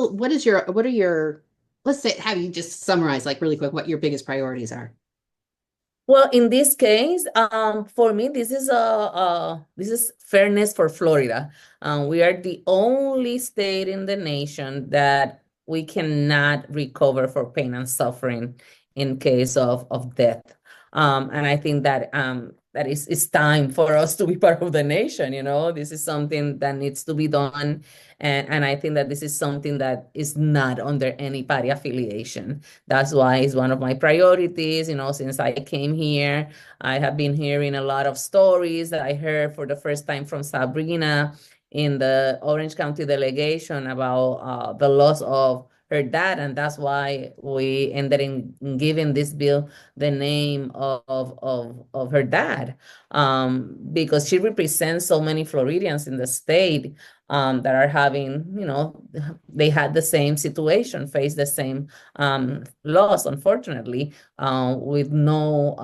what are your, let's say, have you just summarize like really quick what your biggest priorities are? Well, in this case, for me, this is fairness for Florida. We are the only state in the nation that we cannot recover for pain and suffering in case of death. And I think that that is it's time for us to be part of the nation. This is something that needs to be done, and I think that this is something that is not under any party affiliation. That's why it's one of my priorities. Since I came here, I have been hearing a lot of stories that I heard for the first time from Sabrina in the Orange County delegation about the loss of her dad. And that's why we ended in giving this bill the name of her dad, because she represents so many Floridians in the state that are having, they had the same situation, faced the same loss, unfortunately, with no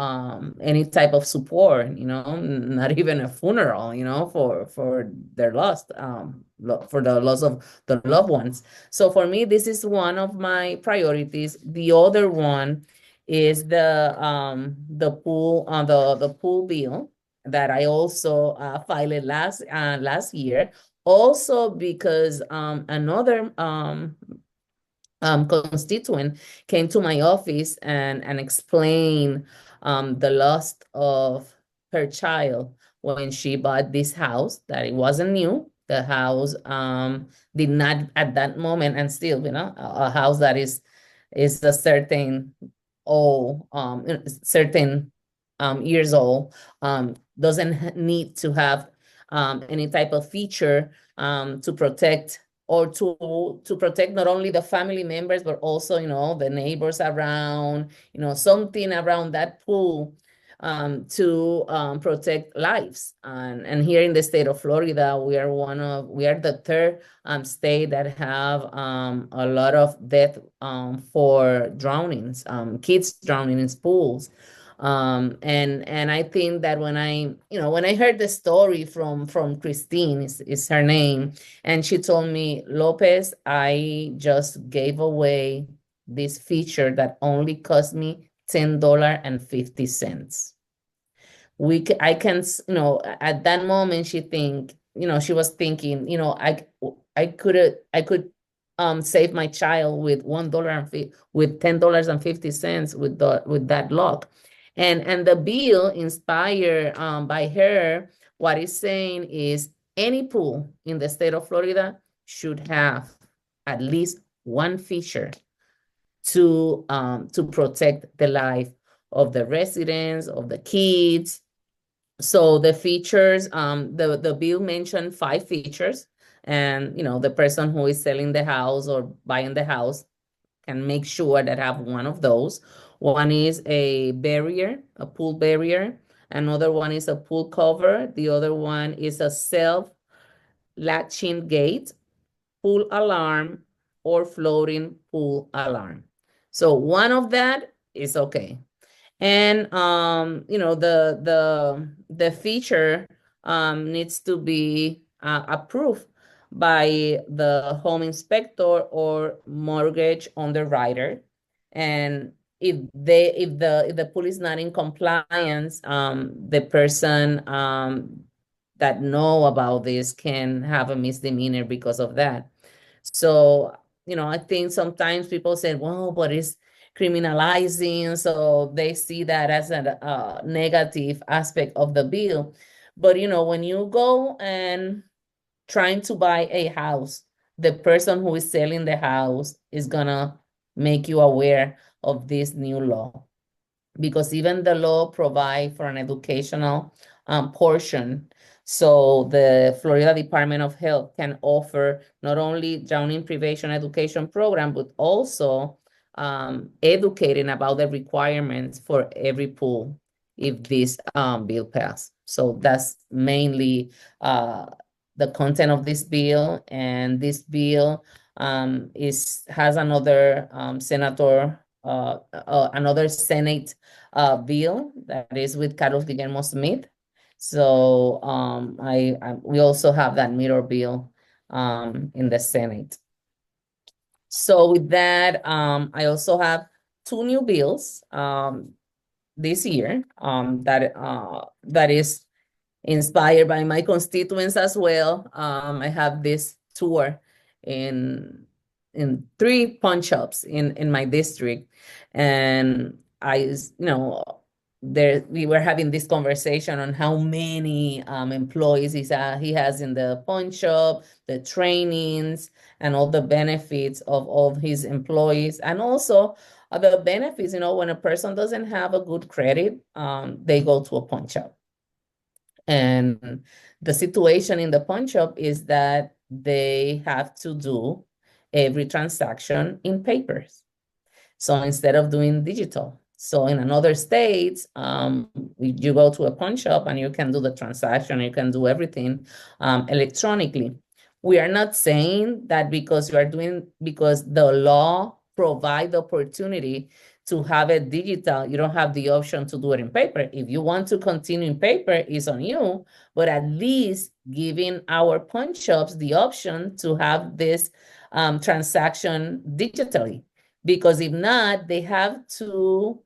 any type of support, not even a funeral, for their loss, for the loss of the loved ones. So for me, this is one of my priorities. The other one is the pool the pool bill that I also filed last year. Also because another constituent came to my office and explained the loss of her child when she bought this house, that it wasn't new. The house did not at that moment, and still, a house that is a certain old, certain years old, doesn't need to have any type of feature to protect, or to protect not only the family members, but also, the neighbors around, something around that pool to protect lives. And here in the state of Florida, we are the third state that have a lot of death for drownings, kids drowning in pools. And I think that when I heard the story from Christine, is her name, and she told me, Lopez, I just gave away this feature that only cost me $10.50. I can, at that moment, she was thinking, I could save my child with $1 and with $10.50 with that lock. And the bill inspired by her, what it's saying is any pool in the state of Florida should have at least one feature to protect the life of the residents, of the kids. So the features, the bill mentioned 5 features, and the person who is selling the house or buying the house can make sure that have one of those. One is a barrier, a pool barrier. Another one is a pool cover. The other one is a self latching gate, pool alarm, or floating pool alarm. So one of that is okay. And the feature needs to be approved by the home inspector or mortgage underwriter. And if the pool is not in compliance, the person that know about this can have a misdemeanor because of that. So, I think sometimes people say, well, but it's criminalizing. So they see that as a negative aspect of the bill. But, when you go and trying to buy a house, the person who is selling the house is going to make you aware of this new law, because even the law provide for an educational portion. So the Florida Department of Health can offer not only drowning prevention education program, but also educating about the requirements for every pool if this bill pass. So that's mainly the content of this bill. And this bill has another another Senate bill that is with Carlos Guillermo Smith. So we also have that mirror bill in the Senate. So with that, I also have two new bills this year that is inspired by my constituents as well. I have this tour in three pawn shops in my district, and there we were having this conversation on how many employees he has in the pawn shop, the trainings, and all the benefits of all his employees, and also the benefits. When a person doesn't have a good credit, they go to a pawn shop. And the situation in the pawn shop is that they have to do every transaction in papers. So instead of doing digital. So in another states, you go to a pawn shop and you can do the transaction, you can do everything electronically. We are not saying that because the law provide the opportunity to have it digital, you don't have the option to do it in paper. If you want to continue in paper, it's on you, but at least giving our pawn shops the option to have this transaction digitally. Because if not, they have to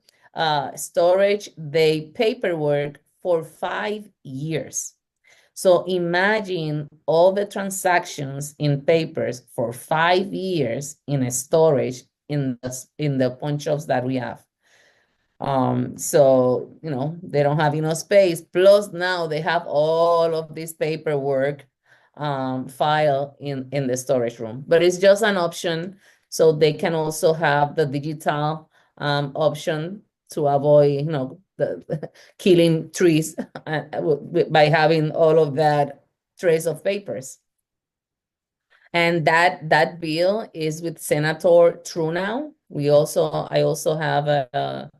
storage the paperwork for 5 years. So imagine all the transactions in papers for 5 years in a storage in the pawn shops that we have. So they don't have enough space. Plus now they have all of this paperwork file in the storage room. But it's just an option, so they can also have the digital option to avoid the killing trees by having all of that trace of papers. And that bill is with Senator Trudeau. I also have a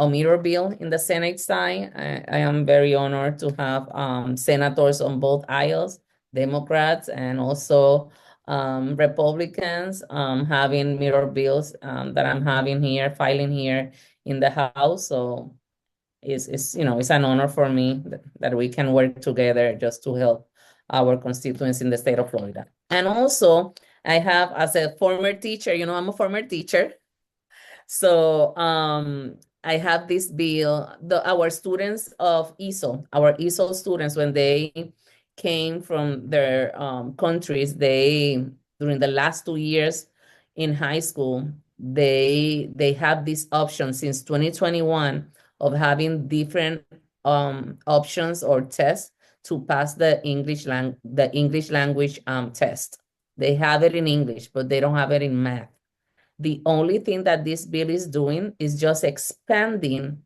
mirror bill in the Senate side. I am very honored to have senators on both aisles, Democrats and also Republicans, having mirror bills that I'm filing here in the House. So it's an honor for me that we can work together just to help our constituents in the state of Florida. And also, I have, as a former teacher, I'm a former teacher. So I have this bill. Our students of our ESOL students, when they came from their countries, during the last 2 years in high school, they have this option since 2021 of having different options or tests to pass the English language test. They have it in English, but they don't have it in math. The only thing that this bill is doing is just expanding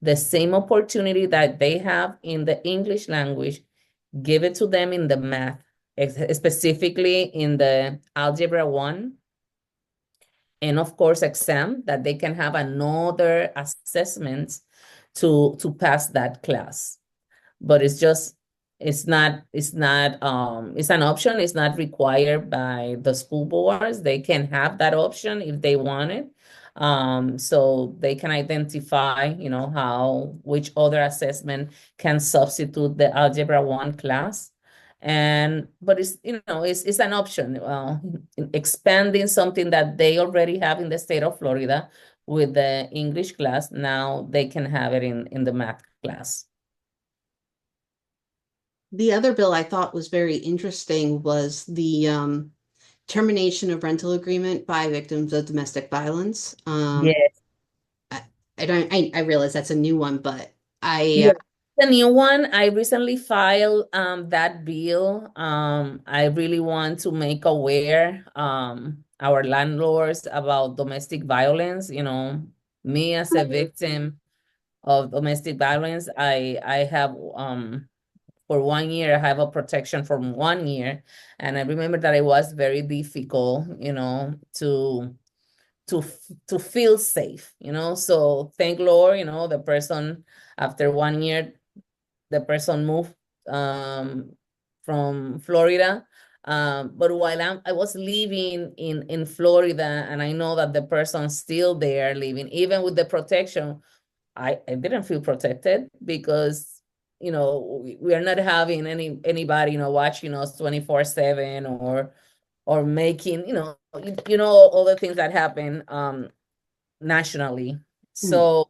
the same opportunity that they have in the English language, give it to them in the math, specifically in the Algebra 1, and of course exam, that they can have another assessment to pass that class. But it's an option. It's not required by the school boards. They can have that option if they want it. So they can identify, which other assessment can substitute the Algebra 1 class. But it's an option, expanding something that they already have in the state of Florida with the English class. Now they can have it in the math class. The other bill I thought was very interesting was the termination of rental agreement by victims of domestic violence. Yes. I, I realize that's a new one, but Yeah, the new one. I recently filed that bill. I really want to make aware our landlords about domestic violence. Me as a victim of domestic violence, I have for 1 year, I have a protection for 1 year. And I remember that it was very difficult, to feel safe, So thank Lord, the person, after 1 year, the person moved from Florida. But while I was living in Florida, and I know that the person's still there living, even with the protection, I didn't feel protected because we are not having anybody watching us 24/7, or making, all the things that happen nationally. Mm. So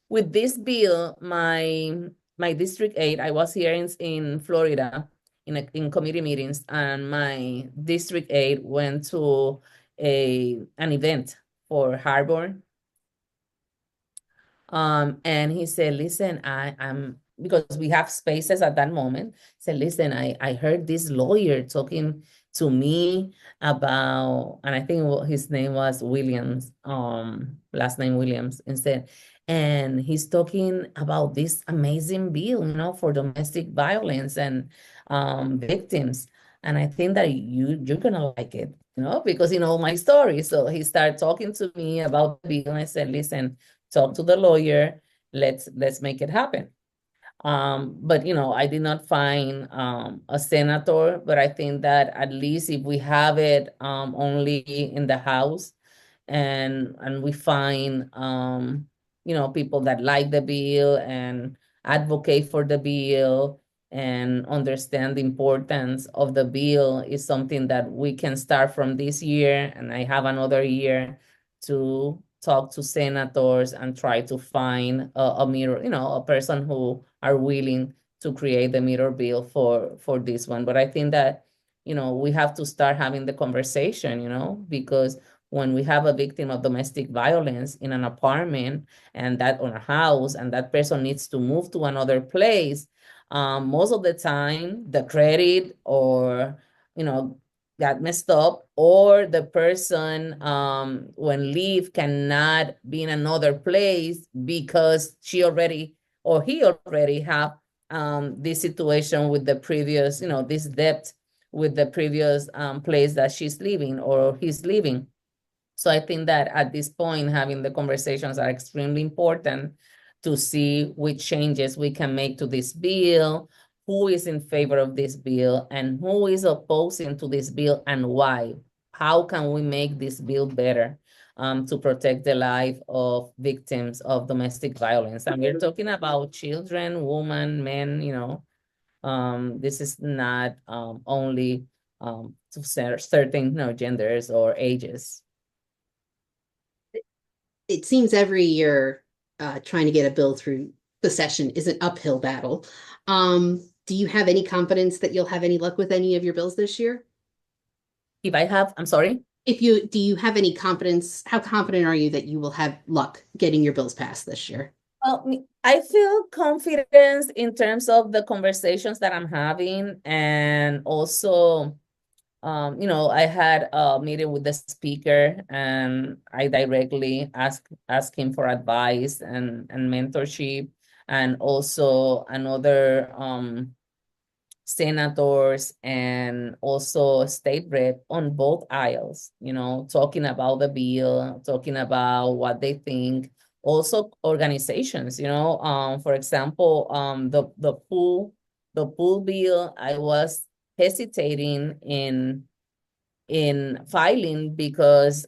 with this bill, my district aide, I was here in Florida in committee meetings, and my district aide went to an event for Harbor, and he said, listen, I'm because we have spaces at that moment. Said, listen, I heard this lawyer talking to me about, and I think his name was Williams, last name Williams, and he's talking about this amazing bill, for domestic violence and victims. And I think that you're gonna like it, because my story. So he started talking to me about the bill, and I said, listen, talk to the lawyer, let's make it happen. But I did not find a senator, but I think that at least if we have it only in the House, and we find people that like the bill and advocate for the bill and understand the importance of the bill, is something that we can start from this year, and I have another year to talk to senators and try to find a mirror, a person who are willing to create the mirror bill for this one. But I think that we have to start having the conversation, because when we have a victim of domestic violence in an apartment and that on a house, and that person needs to move to another place, most of the time the credit or got messed up, or the person when leave cannot be in another place because she already or he already have this situation with the previous, this debt with the previous place that she's living or he's living. So I think that at this point, having the conversations are extremely important to see which changes we can make to this bill, who is in favor of this bill, and who is opposing to this bill, and why. How can we make this bill better to protect the life of victims of domestic violence? And we're talking about children, women, men, this is not only to certain genders or ages. It seems every year trying to get a bill through the session is an uphill battle. Do you have any confidence that you'll have any luck with any of your bills this year? If I have, I'm sorry. Do you have any confidence? How confident are you that you will have luck getting your bills passed this year? I feel confidence in terms of the conversations that I'm having, and also, I had a meeting with the speaker, and I directly ask him for advice and mentorship, and also another senators and also state rep on both aisles, talking about the bill, talking about what they think. Also organizations, for example, the pool bill, I was hesitating in filing because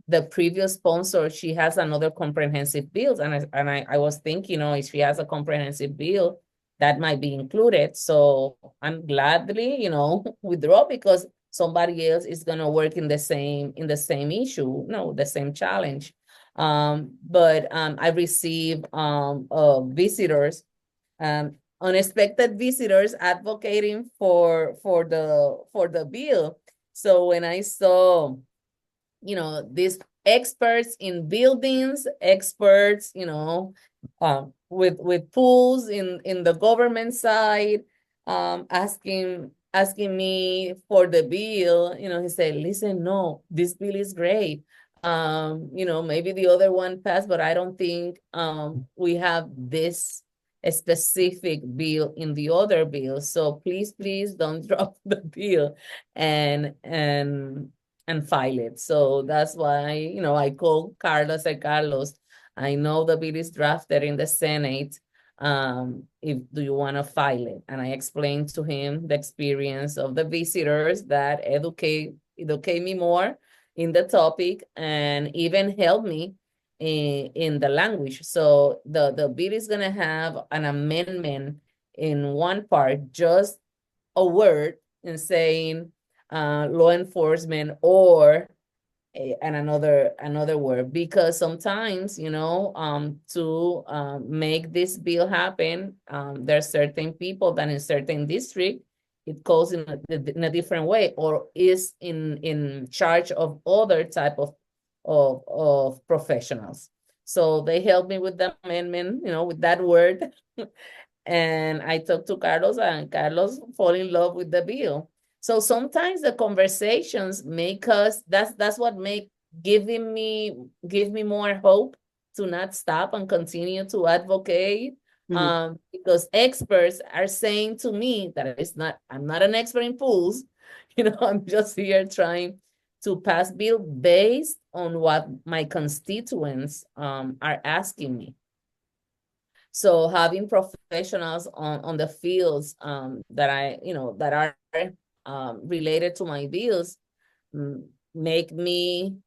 the previous sponsor, she has another comprehensive bill, and I was thinking, if she has a comprehensive bill, that might be included. So I'm gladly, withdraw, because somebody else is gonna work in the same issue, the same challenge. But I received visitors, unexpected visitors advocating for the bill. So when I saw, these experts in buildings, experts, with pools in the government side, asking me for the bill, he said, listen, no, this bill is great. Maybe the other one passed, but I don't think we have this specific bill in the other bill. So please don't drop the bill and file it. So that's why, I called Carlos. Said, Carlos, I know the bill is drafted in the Senate. If do you want to file it? And I explained to him the experience of the visitors that educate me more in the topic, and even help me in the language. So the bill is gonna have an amendment in one part, just a word, and saying law enforcement, or and another word, because sometimes, to make this bill happen, there are certain people that in certain district it goes in a different way, or is in charge of other type of professionals. So they helped me with the amendment, with that word. And I talked to Carlos, and Carlos fall in love with the bill. So sometimes the conversations make us, that's what make give me more hope to not stop and continue to advocate. Mhm. Because experts are saying to me that I'm not an expert in pools. I'm just here trying to pass bill based on what my constituents are asking me. So having professionals on the fields that that are related to my bills, mm, make me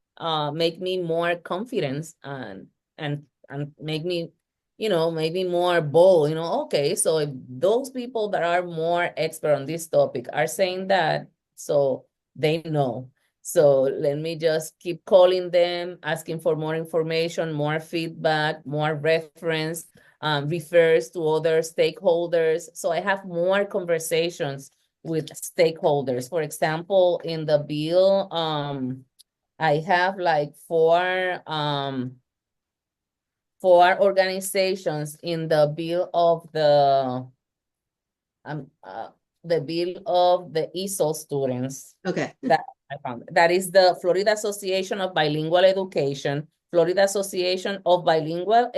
more confident, and make me more bold. Okay, so if those people that are more expert on this topic are saying that, so they know. So let me just keep calling them, asking for more information, more feedback, more reference, refers to other stakeholders. So I have more conversations with stakeholders. For example, in the bill, I have like four organizations in um uh, the bill of the ESOL students Okay. that I found. That is the Florida Association of Bilingual Education, Florida Association of Bilingual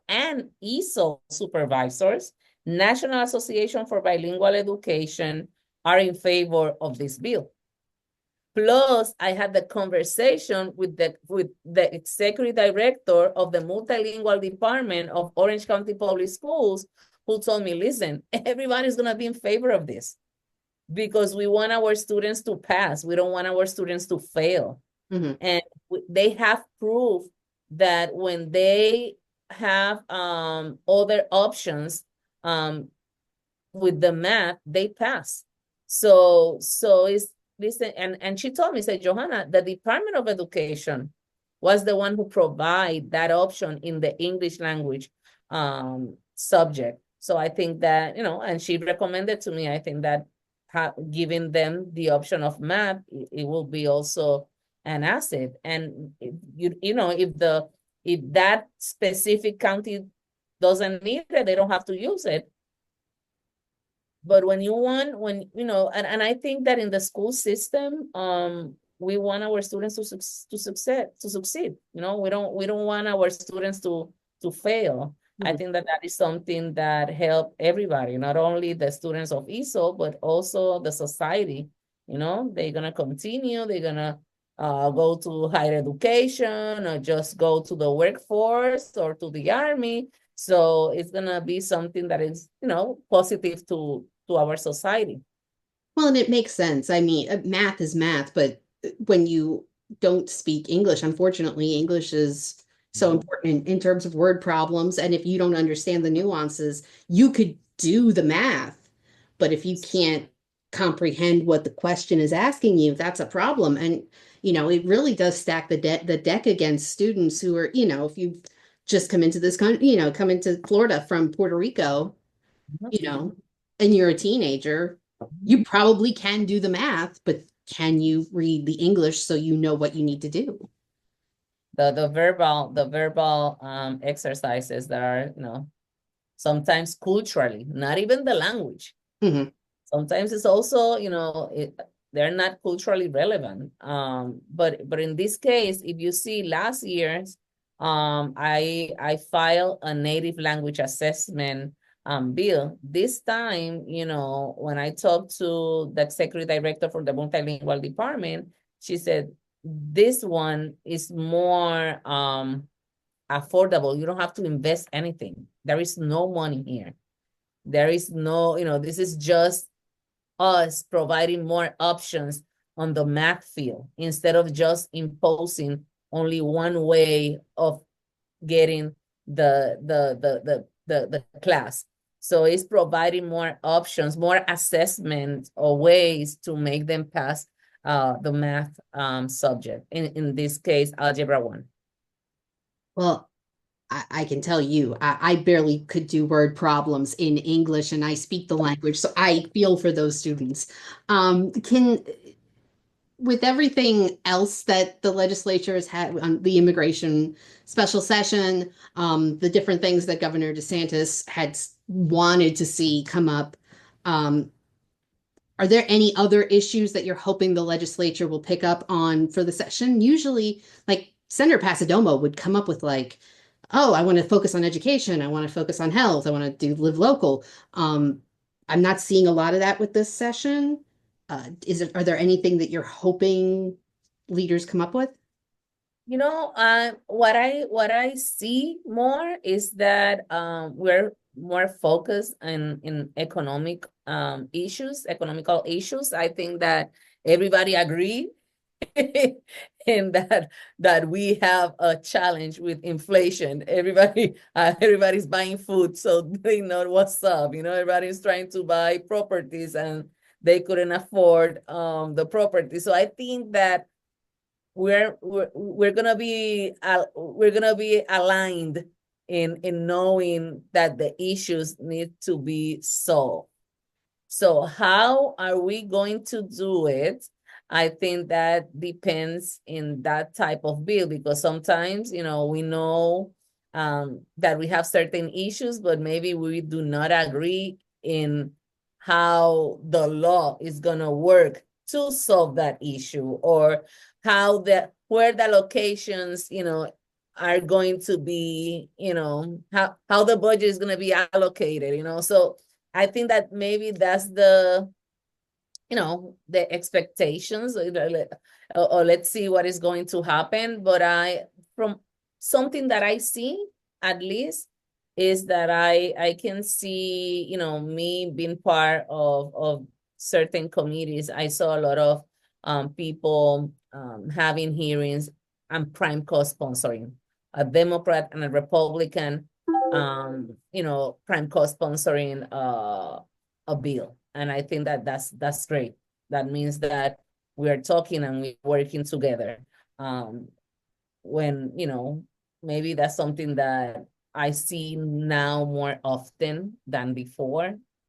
and ESOL Supervisors, National Association for Bilingual Education are in favor of this bill. Plus, I had the conversation with the executive director of the multilingual department of Orange County Public Schools, who told me, listen, everybody's going to be in favor of this because we want our students to pass. We don't want our students to fail. Mhm. And they have proof that when they have other options with the math, they pass. So it's listen, and she told me, said, Johanna, the Department of Education was the one who provide that option in the English language subject. So I think that, and she recommended to me, I think that giving them the option of math, it will be also an asset. And if that specific county doesn't need it, they don't have to use it. But and I think that in the school system, we want our students to succeed. We don't want our students to fail. I Mhm. think that is something that help everybody, not only the students of ESO, but also the society. They're gonna continue, they're gonna go to higher education, or just go to the workforce or to the army. So it's gonna be something that is, positive to our society. Well, and it makes sense. I mean, math is math, but when you don't speak English, unfortunately, English is so Mhm. important in terms of word problems. And if you don't understand the nuances, you could do the math, but if you can't comprehend what the question is asking you, that's a problem. And, it really does stack the deck against students who are, if you just come into this country, come into Florida from Puerto Rico, you know, and you're a teenager, you probably can do the math, but can you read the English so you know what you need to do? The verbal exercises that are, sometimes culturally, not even the language. Mhm. Sometimes it's also, they're not culturally relevant. But in this case, if you see last year's, I filed a native language assessment bill. This time, when I talked to the executive director for the multilingual department, she said this one is more affordable. You don't have to invest anything. There is no money here. There is no, this is just us providing more options on the math field instead of just imposing only one way of getting the class. So it's providing more options, more assessment or ways to make them pass the math subject. In this case, algebra 1. Well, I can tell you, I barely could do word problems in English, and I speak the language, so I feel for those students. Can With everything else that the legislature has had on the immigration special session, the different things that Governor DeSantis had wanted to see come up, um, are there any other issues that you're hoping the legislature will pick up on for the session? Usually, like Senator Pasadomo would come up with like, oh, I want to focus on education, I want to focus on health, I want to do live local. Um, I'm not seeing a lot of that with this session. Are there anything that you're hoping leaders come up with? What I see more is that we're more focused in economical issues. I think that everybody agree and that we have a challenge with inflation. Everybody's buying food, so they know what's up. Everybody's trying to buy properties and they couldn't afford the property. So I think that we're gonna be aligned in knowing that the issues need to be solved. So how are we going to do it? I think that depends in that type of bill, because sometimes, we know that we have certain issues, but maybe we do not agree in how the law is going to work to solve that issue, or where the locations, are going to be, how the budget is going to be allocated. So I think that maybe that's the expectations, or let's see what is going to happen. But from something that I see, at least, is that I can see, me being part of certain committees. I saw a lot of people having hearings and prime co-sponsoring, a Democrat and a Republican, prime co-sponsoring a bill. And I think that that's great. That means that we are talking and we're working together. Um, when, maybe that's something that I see now more often than before.